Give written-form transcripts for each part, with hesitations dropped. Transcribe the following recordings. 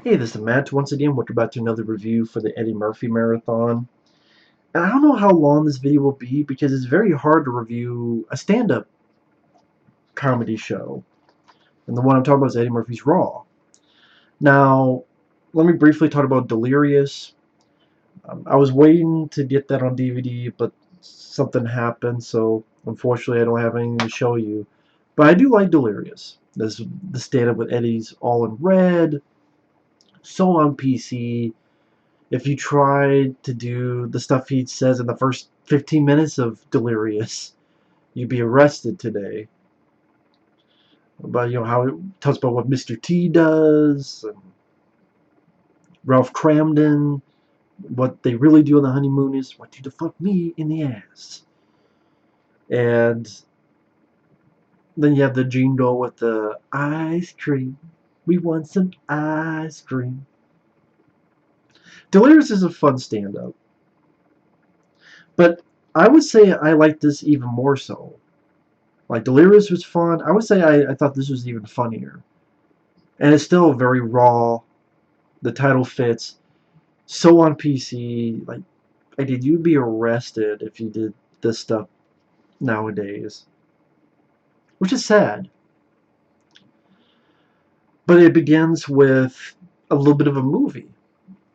Hey, this is Matt once again. Welcome back to another review for the Eddie Murphy Marathon. And I don't know how long this video will be because it's very hard to review a stand-up comedy show. And the one I'm talking about is Eddie Murphy's Raw. Now, let me briefly talk about Delirious. I was waiting to get that on DVD, but something happened, so unfortunately I don't have anything to show you. But I do like Delirious. This the stand-up with Eddie's all in red, so on PC. If you try to do the stuff he says in the first 15 minutes of Delirious, you'd be arrested today. But how it talks about what Mr. T does, and Ralph Cramden, what they really do on the honeymoon is want you to fuck me in the ass. And then you have the jingle with the ice cream. We want some ice cream. Delirious is a fun stand-up. But I would say I like this even more so. Like, Delirious was fun. I would say I thought this was even funnier. And it's still very raw. The title fits. So on PC, like, you'd be arrested if you did this stuff nowadays. Which is sad. But it begins with a little bit of a movie.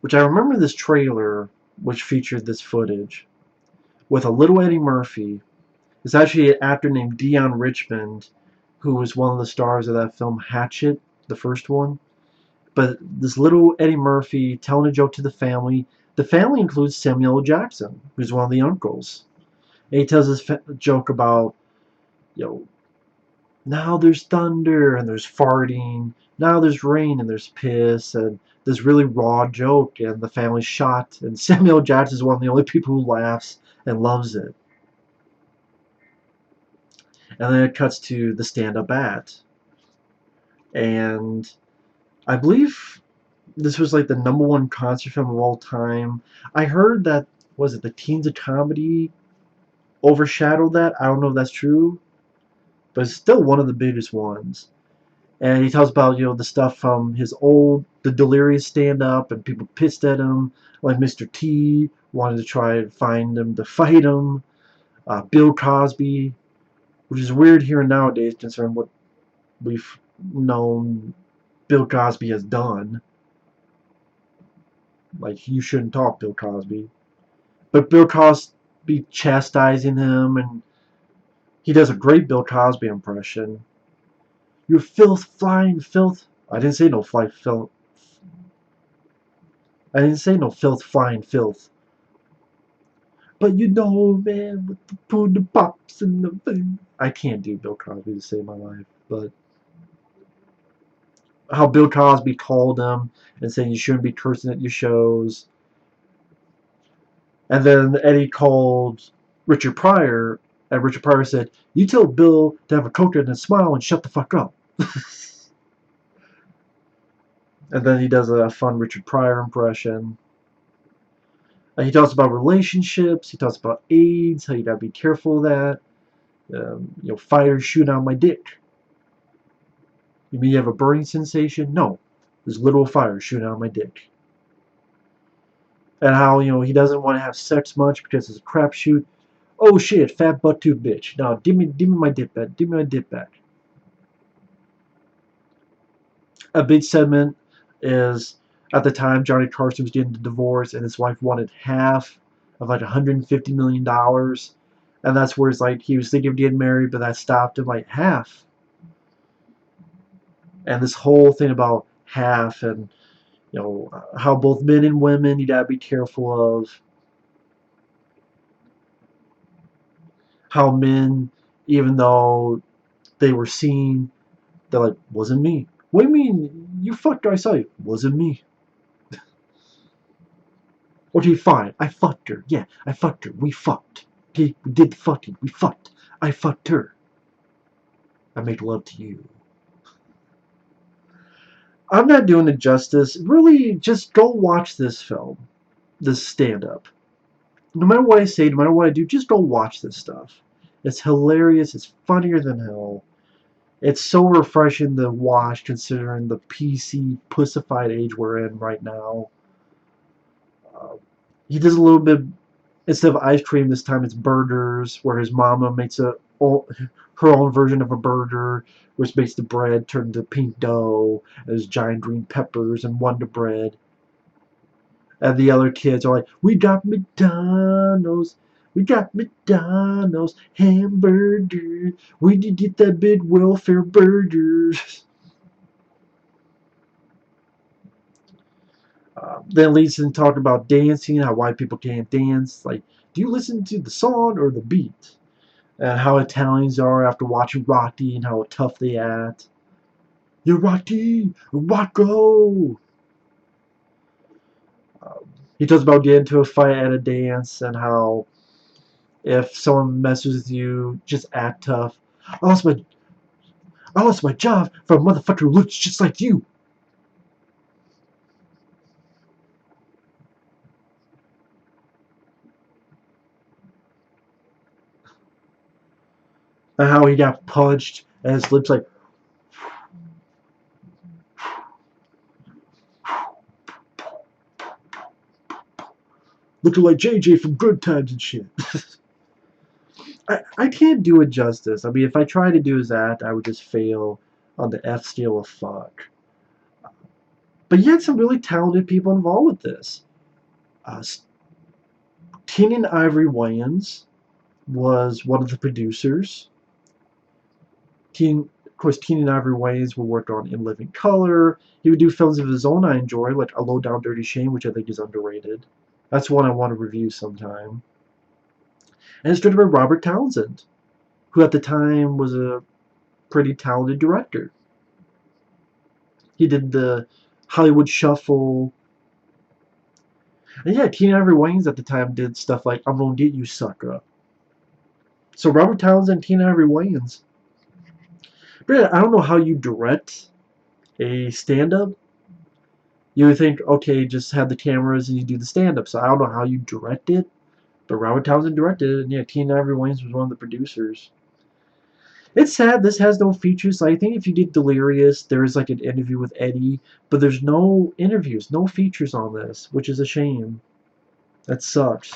Which I remember this trailer, which featured this footage, with a little Eddie Murphy. It's actually an actor named Dion Richmond, who was one of the stars of that film Hatchet, the first one. But this little Eddie Murphy telling a joke to the family. The family includes Samuel L. Jackson, who's one of the uncles. And he tells this joke about, now there's thunder and there's farting. Now there's rain and there's piss. And this really raw joke. And the family's shocked. And Samuel L. Jackson is one of the only people who laughs and loves it. And then it cuts to the stand-up act. And I believe this was like the #1 concert film of all time. I heard that, was it the Teens of Comedy overshadowed that? I don't know if that's true, but it's still one of the biggest ones. And he talks about, the stuff from the Delirious stand-up, and people pissed at him, like Mr. T wanted to try and find him to fight him. Bill Cosby, which is weird here nowadays considering what we've known Bill Cosby has done. Like, you shouldn't talk, Bill Cosby. But Bill Cosby chastising him, and he does a great Bill Cosby impression. You filth, flying filth. I didn't say no filth. I didn't say no filth, flying filth. But man, with the pudding pops and the thing. I can't do Bill Cosby to save my life, but how Bill Cosby called him and saying you shouldn't be cursing at your shows. And then Eddie called Richard Pryor, and Richard Pryor said, "You tell Bill to have a coconut and smile and shut the fuck up." And then he does a fun Richard Pryor impression. And he talks about relationships. He talks about AIDS, how you gotta be careful of that. Fire shooting out my dick. You mean you have a burning sensation? No, there's literal fire shooting out my dick. And how he doesn't want to have sex much because it's a crapshoot. Oh shit, fat butt tooth bitch. Now give me my dip back. Give me my dip back. A big segment is, at the time, Johnny Carson was getting a divorce and his wife wanted half of like $150 million. And that's where it's like he was thinking of getting married, but that stopped him. Like, half. And this whole thing about half, and how both men and women you gotta be careful of. How men, even though they were seen, they're like, wasn't me. What do you mean? You fucked her, I saw you. Wasn't me. Okay, fine. I fucked her. Yeah, I fucked her. We fucked. Okay, we did the fucking. We fucked. I fucked her. I made love to you. I'm not doing it justice. Really, just go watch this film. This stand-up. No matter what I say, no matter what I do, just go watch this stuff. It's hilarious. It's funnier than hell. It's so refreshing to watch considering the PC pussified age we're in right now. Uh, he does a little bit, instead of ice cream this time it's burgers, where his mama makes her own version of a burger, which makes the bread turn into pink dough, and there's giant green peppers and Wonder Bread. And the other kids are like, we got McDonald's. We got McDonald's hamburger. We did get that big welfare burgers. Then leads in talking about dancing, how white people can't dance. Like, do you listen to the song or the beat? And how Italians are after watching Rocky and how tough they act. You're Rocky, Rocco. He talks about getting into a fight at a dance and how if someone messes with you, just act tough. I lost my I lost my job for a motherfucker who looks just like you. And how he got punched and his lips like looking like JJ from Good Times and shit. I can't do it justice. I mean, if I try to do his act, I would just fail on the F scale of fuck. But you had some really talented people involved with this. Uh, Teenan Ivory Wayans was one of the producers. Of course, Teenan Ivory Wayans would work on In Living Color. He would do films of his own I enjoy, like A Low Down Dirty Shame, which I think is underrated. That's one I want to review sometime. And it's directed by Robert Townsend, who at the time was a pretty talented director. He did the Hollywood Shuffle. And yeah, Teenan Ivory Wayans at the time did stuff like I'm Gonna Get You, Sucker. So Robert Townsend, Teenan Ivory Wayans. But I don't know how you direct a stand-up. You would think, okay, just have the cameras and you do the stand-up. So I don't know how you direct it. But Robert Townsend directed it, and yeah, Teenan Ivory Wayans was one of the producers. It's sad this has no features. I think if you did Delirious, there is like an interview with Eddie, but there's no interviews, no features on this, which is a shame. That sucks.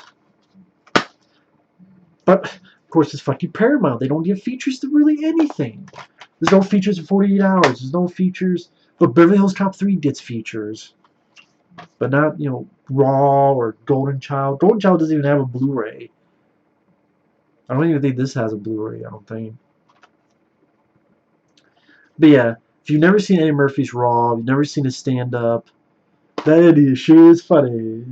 But of course, it's fucking Paramount. They don't give features to really anything. There's no features in 48 Hours. There's no features. But Beverly Hills Cop 3 gets features, but not Raw or Golden Child. Golden Child doesn't even have a Blu-ray. I don't even think this has a Blu-ray. I don't think. But yeah, if you've never seen Eddie Murphy's Raw, you've never seen his stand-up, that Eddie sure is funny.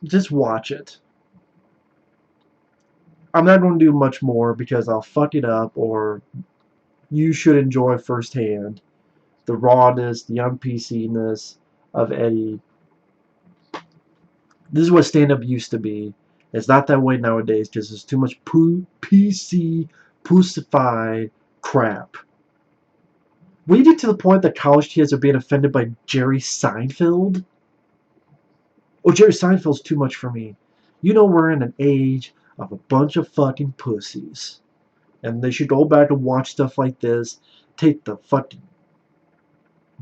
Just watch it. I'm not going to do much more because I'll fuck it up, or you should enjoy firsthand the rawness, the un-PC-ness of Eddie. This is what stand-up used to be. It's not that way nowadays because there's too much PC, pussified crap. We get to the point that college kids are being offended by Jerry Seinfeld. Oh, Jerry Seinfeld's too much for me. We're in an age of a bunch of fucking pussies. And they should go back and watch stuff like this. Take the fucking...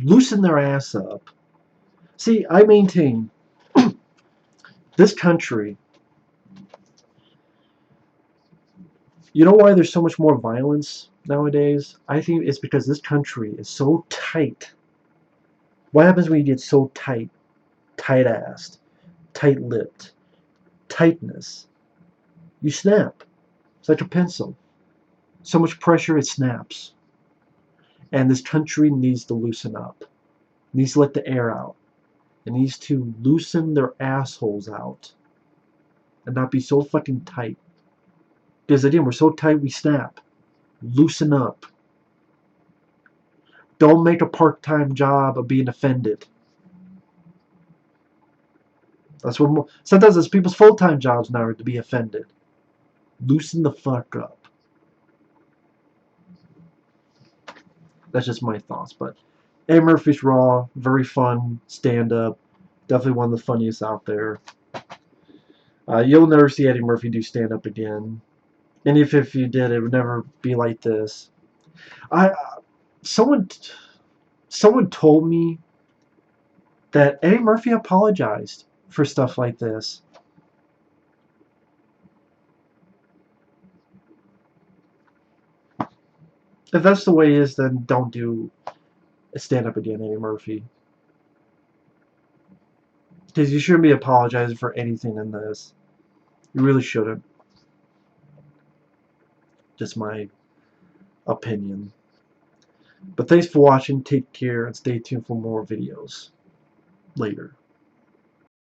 Loosen their ass up. See, I maintain this country... You know why there's so much more violence nowadays? I think it's because this country is so tight. What happens when you get so tight? Tight-assed. Tight-lipped. Tightness. You snap. It's like a pencil. So much pressure, it snaps. And this country needs to loosen up. It needs to let the air out. It needs to loosen their assholes out. And not be so fucking tight. Because again, we're so tight we snap. Loosen up. Don't make a part-time job of being offended. That's what sometimes it's people's full-time jobs now are to be offended. Loosen the fuck up. That's just my thoughts, but Eddie Murphy's Raw, very fun stand-up, definitely one of the funniest out there. You'll never see Eddie Murphy do stand-up again. And if you did, it would never be like this. I someone someone told me that Eddie Murphy apologized for stuff like this. If that's the way it is, then don't do a stand-up again, Eddie Murphy. Because you shouldn't be apologizing for anything in this. You really shouldn't. Just my opinion. But thanks for watching. Take care and stay tuned for more videos later.